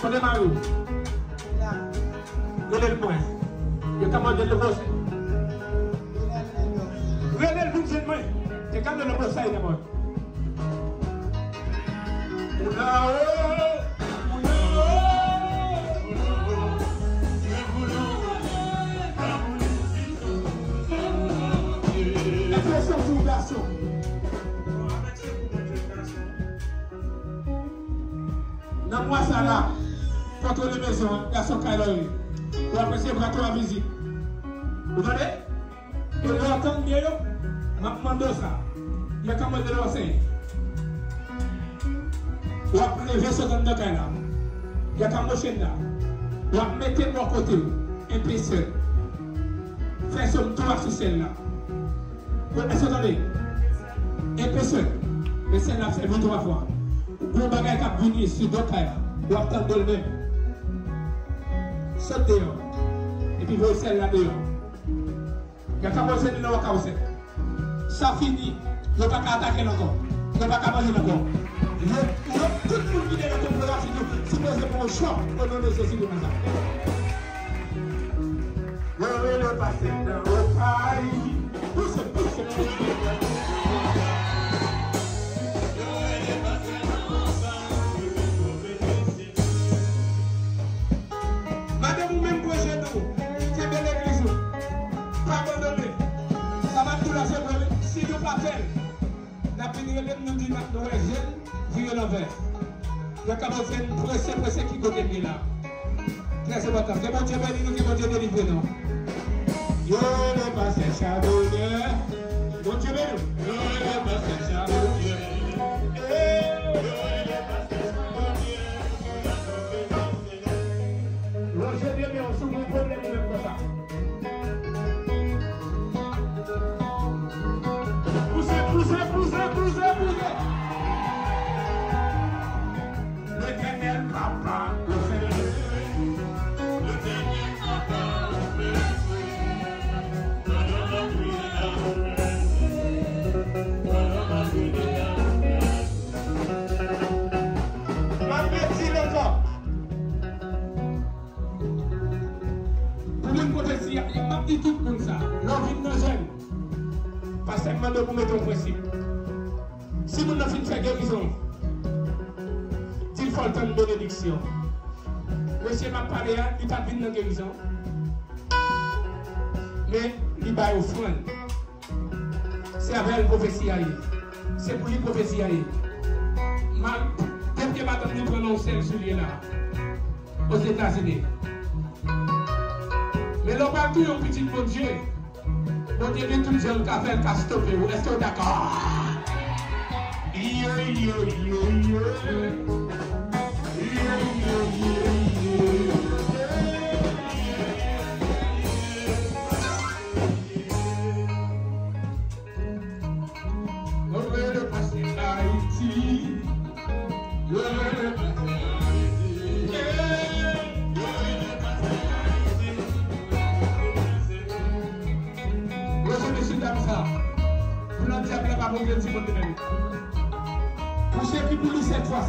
On est marié. Relève le point. Il y a comment de le brosser. Relève le point. C'est quand de le brosser d'abord. Impression du garçon. Dans moi ça là, contre les maisons, garçon Kalori. Vous appréciez pour la visite. Vous voyez? Et vous entendez bien, je demande ça. Il y a comment de l'enseigner. Vous apprenez 20 secondes de là. Il y a comme motion là. Vous mettez de mon côté, impression. Faites son tour sur celle-là. Est-ce que vous entendez? Impression. Mais celle-là, fait 23 fois. Vous bagage qui a venu sur d'autres là. Vous attendez le même. Saute dehors. Et puis vous celle-là dehors. Il y a comme motion de l'eau. Ça finit. Vous n'avez pas attaquer encore. Vous n'avez pas manger encore. Tout le monde qui est dans ton programme, si vous êtes pour un choc, au nom de Jésus de Nazareth. Vous allez le passer dans le pays. Poussez. Madame, vous-même, projet de vous, c'est de l'église. Pas abandonné. Ça va tout la semaine. Si nous pas faire, la pénurie nous dit que nous sommes jeunes. Vieux l'envers. Il y a commencé à presser qui côté de là. Très important. C'est bon Dieu béni nous qui bon Dieu délivre nous. Yo le passé charbonnier. Bon Dieu béni. Yo le passé charbonnier. Yo le passé charbonnier. Roger bien mais on se met problème même comme ça. Poussez. L'éternel papa, ma petite encore. Pour une côté, il y a pas dit tout comme ça. L'envie de nos jeunes. Parce que maintenant, vous mettez un principe. Si vous n'avez pas fait guérison, il faut le temps de bénédiction. Monsieur m'a parlé, il n'a pas vu dans guérison. Mais il va offrande. C'est avec une prophétie. C'est pour une prophétie. Depuis que madame nous prononçait sur lui là, aux États-Unis. Mais l'on va tout un petit bon Dieu. Bon Dieu, tout le jeune qui a fait le cas stoppé. Est-ce que vous êtes d'accord? Pour ceux qui boulent 7 fois.